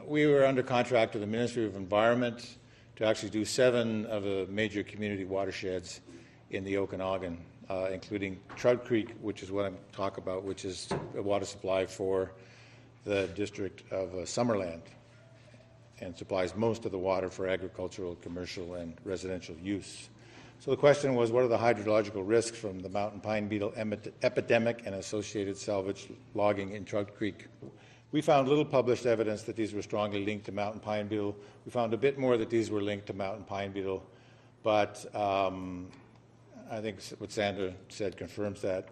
we were under contract with the Ministry of Environment to actually do 7 of the major community watersheds in the Okanagan, including Trout Creek, which is what I'm talking about, which is a water supply for the district of Summerland, and supplies most of the water for agricultural, commercial, and residential use. So the question was, what are the hydrological risks from the mountain pine beetle epidemic and associated salvage logging in Trout Creek? We found little published evidence that these were strongly linked to mountain pine beetle. We found a bit more that these were linked to mountain pine beetle, but I think what Sandra said confirms that.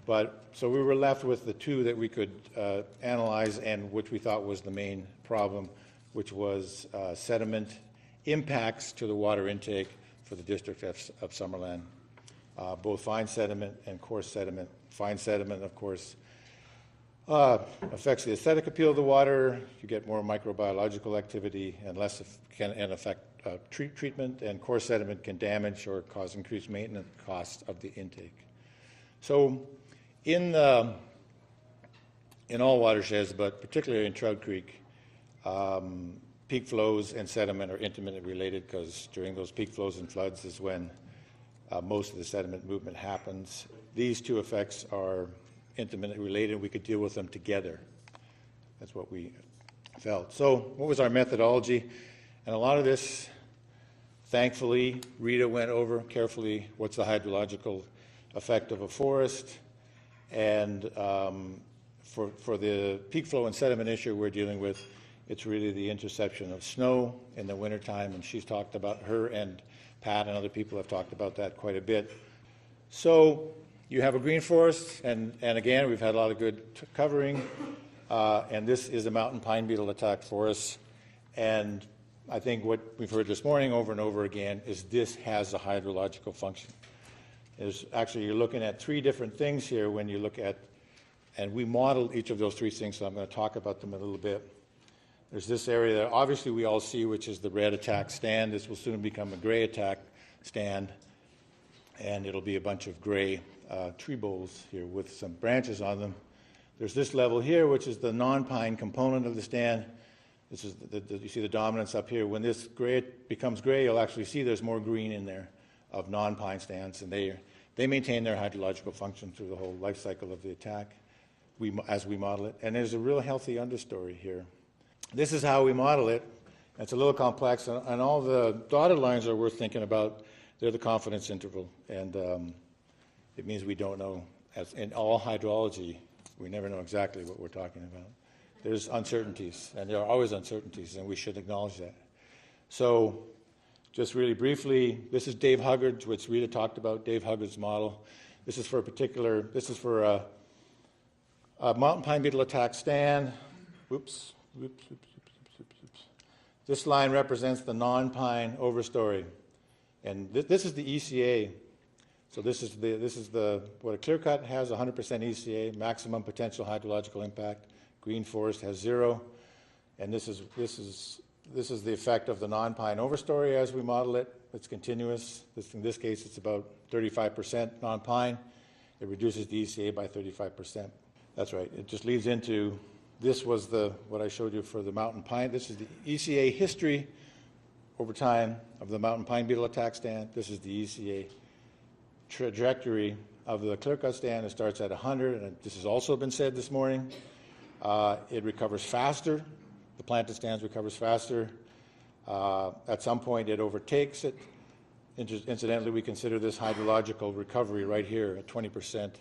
But so we were left with the 2 that we could analyze, and which we thought was the main problem, which was sediment impacts to the water intake for the district of Summerland, both fine sediment and coarse sediment. Fine sediment, of course, affects the aesthetic appeal of the water. You get more microbiological activity and can affect treatment, and coarse sediment can damage or cause increased maintenance costs of the intake. So in all watersheds, but particularly in Trout Creek, peak flows and sediment are intimately related, because during those peak flows and floods is when most of the sediment movement happens. These 2 effects are intimately related. We could deal with them together. That's what we felt. So what was our methodology? And a lot of this, thankfully, Rita went over carefully what's the hydrological effect of a forest. And for the peak flow and sediment issue we're dealing with, it's really the interception of snow in the wintertime, and she's talked about, her and Pat and other people have talked about that quite a bit. So you have a green forest, and again, we've had a lot of good covering, and this is a mountain pine beetle attacked forest. And I think what we've heard this morning over and over again is this has a hydrological function. There's actually, you're looking at 3 different things here when you look at, and we modeled each of those 3 things, so I'm going to talk about them a little bit. There's this area that obviously we all see, which is the red attack stand. This will soon become a gray attack stand, and it'll be a bunch of gray tree boles here with some branches on them. There's this level here, which is the non-pine component of the stand. This is you see the dominance up here. When this gray becomes gray, you'll actually see there's more green in there of non-pine stands, and they maintain their hydrological function through the whole life cycle of the attack as we model it. And there's a real healthy understory here. This is how we model it. It's a little complex, and all the dotted lines are worth thinking about. They're the confidence interval, and it means we don't know. As in all hydrology, we never know exactly what we're talking about. There's uncertainties, and there are always uncertainties, and we should acknowledge that. So just really briefly, this is Dave Huggard's, which Rita talked about, Dave Huggard's model. This is for a mountain pine beetle attack stand. Oops. This line represents the non-pine overstory, and this is the ECA. So this is what a clear cut has 100% ECA, maximum potential hydrological impact. Green forest has 0, and this is the effect of the non-pine overstory as we model it. It's continuous. In this case, it's about 35% non-pine. It reduces the ECA by 35%. That's right. It just leads into. This was what I showed you for the mountain pine. This is the ECA history over time of the mountain pine beetle attack stand. This is the ECA trajectory of the clear-cut stand. It starts at 100, and this has also been said this morning. It recovers faster. The planted stands recovers faster. At some point, it overtakes it. Incidentally, we consider this hydrological recovery right here at 20%.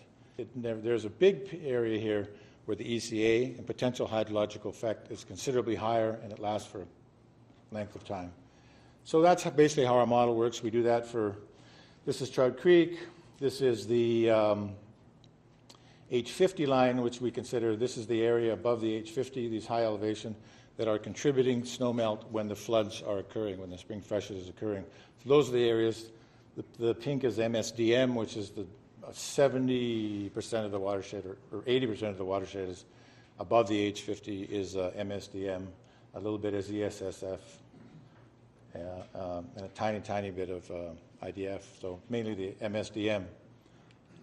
There's a big area here where the ECA and potential hydrological effect is considerably higher, and it lasts for a length of time. So that's basically how our model works. We do that this is Trout Creek. This is the H50 line, which we consider, this is the area above the H50, these high elevation, that are contributing snowmelt when the floods are occurring, when the spring freshet is occurring. So those are the areas. The pink is MSDM, which is the 70% of the watershed, or 80% of the watershed is above the H50 is MSDM, a little bit is ESSF, and a tiny, tiny bit of IDF, so mainly the MSDM.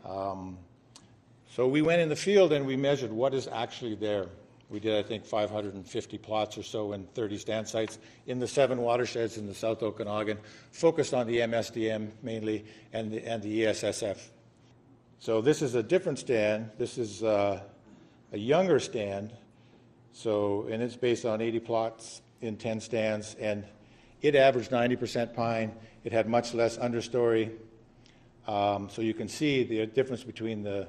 So we went in the field and we measured what is actually there. We did, I think, 550 plots or so in 30 stand sites in the 7 watersheds in the South Okanagan, focused on the MSDM mainly and the ESSF. So this is a different stand. This is a younger stand, and it's based on 80 plots in 10 stands, and it averaged 90% pine. It had much less understory. So you can see the difference between the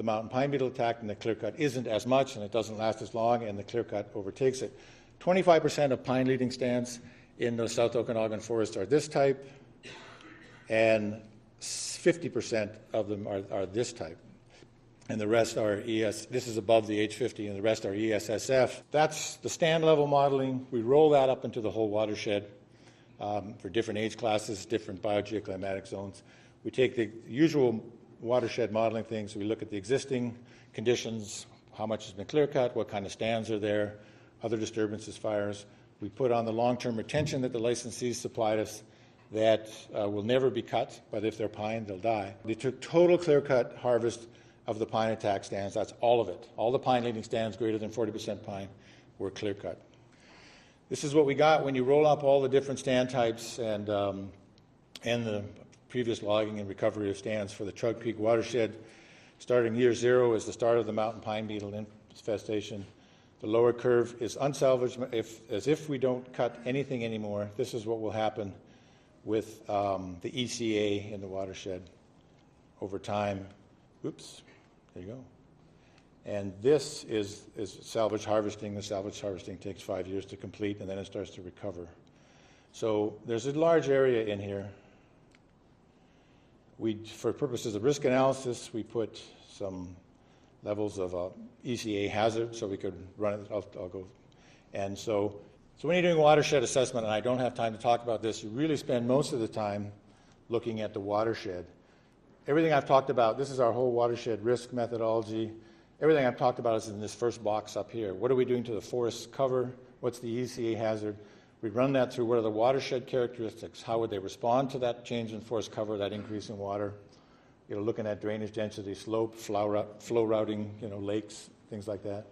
mountain pine beetle attack and the clear cut isn't as much, and it doesn't last as long, and the clear cut overtakes it. 25% of pine leading stands in the South Okanagan forest are this type, and 50% of them are this type. And the rest are this is above the H50, and the rest are ESSF. That's the stand level modeling. We roll that up into the whole watershed for different age classes, different biogeoclimatic zones. We take the usual watershed modeling things. We look at the existing conditions, how much has been clear cut, what kind of stands are there, other disturbances, fires. We put on the long-term retention that the licensees supplied us that will never be cut, but if they're pine, they'll die. They took total clear cut harvest of the pine attack stands. That's all of it. All the pine leading stands greater than 40% pine were clear cut. This is what we got when you roll up all the different stand types and the previous logging and recovery of stands for the Trout Creek watershed. Starting year 0 is the start of the mountain pine beetle infestation. The lower curve is unsalvaged. As if we don't cut anything anymore, this is what will happen with the ECA in the watershed over time. Oops, there you go. And this is salvage harvesting. The salvage harvesting takes 5 years to complete, and then it starts to recover. So there's a large area in here. For purposes of risk analysis, we put some levels of ECA hazard so we could run it. I'll go. And so when you're doing watershed assessment, and I don't have time to talk about this, you really spend most of the time looking at the watershed. Everything I've talked about, this is our whole watershed risk methodology. Everything I've talked about is in this first box up here. What are we doing to the forest cover? What's the ECA hazard? We run that through what are the watershed characteristics? How would they respond to that change in forest cover, that increase in water? Looking at drainage density, slope, flow routing, lakes, things like that.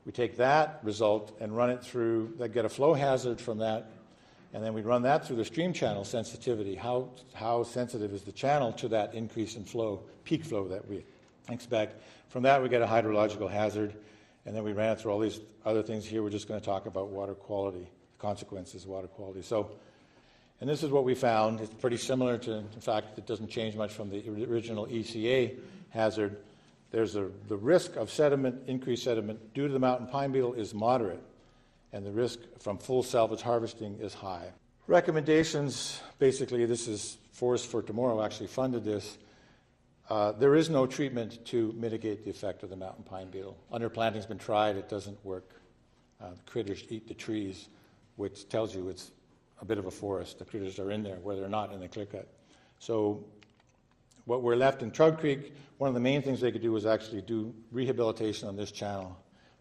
We take that result and run it through, get a flow hazard from that, and then we run that through the stream channel sensitivity. How sensitive is the channel to that increase in flow, peak flow that we expect? From that, we get a hydrological hazard, and then we ran it through all these other things here. We're just going to talk about water quality, the consequences of water quality. And this is what we found. It's pretty similar to, in fact, it doesn't change much from the original ECA hazard. The risk of sediment, increased sediment, due to the mountain pine beetle is moderate, and the risk from full salvage harvesting is high. Recommendations, basically, this is Forest for Tomorrow actually funded this. There is no treatment to mitigate the effect of the mountain pine beetle. Underplanting's been tried, it doesn't work. The critters eat the trees, which tells you it's a bit of a forest. The critters are in there where they're not in the clear cut. So what we're left in Trout Creek, one of the main things they could do was actually do rehabilitation on this channel.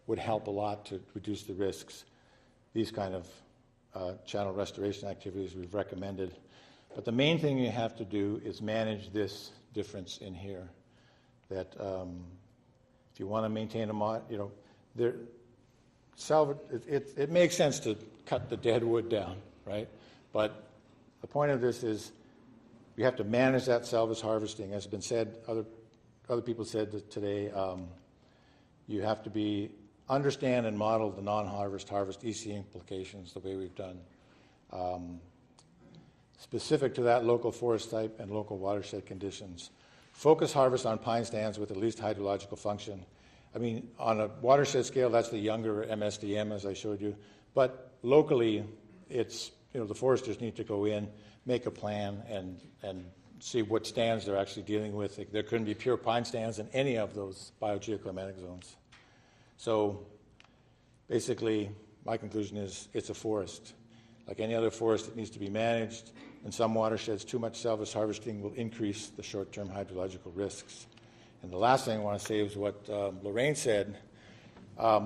Would help a lot to reduce the risks. These kind of channel restoration activities we've recommended. But the main thing you have to do is manage this difference in here. That if you want to maintain it makes sense to cut the dead wood down, right? But the point of this is you have to manage that salvage harvesting. As has been said, other people said that today, you have to understand and model the non-harvest, harvest EC implications the way we've done. Specific to that local forest type and local watershed conditions. Focus harvest on pine stands with the least hydrological function. I mean, on a watershed scale, that's the younger MSDM, as I showed you. But locally, it's, the foresters need to go in, make a plan, and see what stands they're actually dealing with. There couldn't be pure pine stands in any of those biogeoclimatic zones. So basically, my conclusion is it's a forest. Like any other forest, it needs to be managed. In some watersheds, too much salvage harvesting will increase the short-term hydrological risks. And the last thing I want to say is what Lorraine said.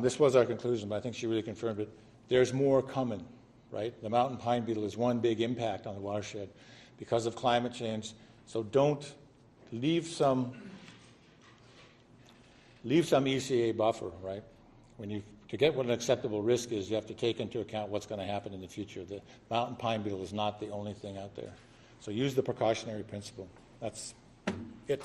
This was our conclusion, but I think she really confirmed it. There's more coming, right? The mountain pine beetle is one big impact on the watershed because of climate change. So don't leave some ECA buffer, right? To get what an acceptable risk is, you have to take into account what's going to happen in the future. The mountain pine beetle is not the only thing out there. So use the precautionary principle. That's it.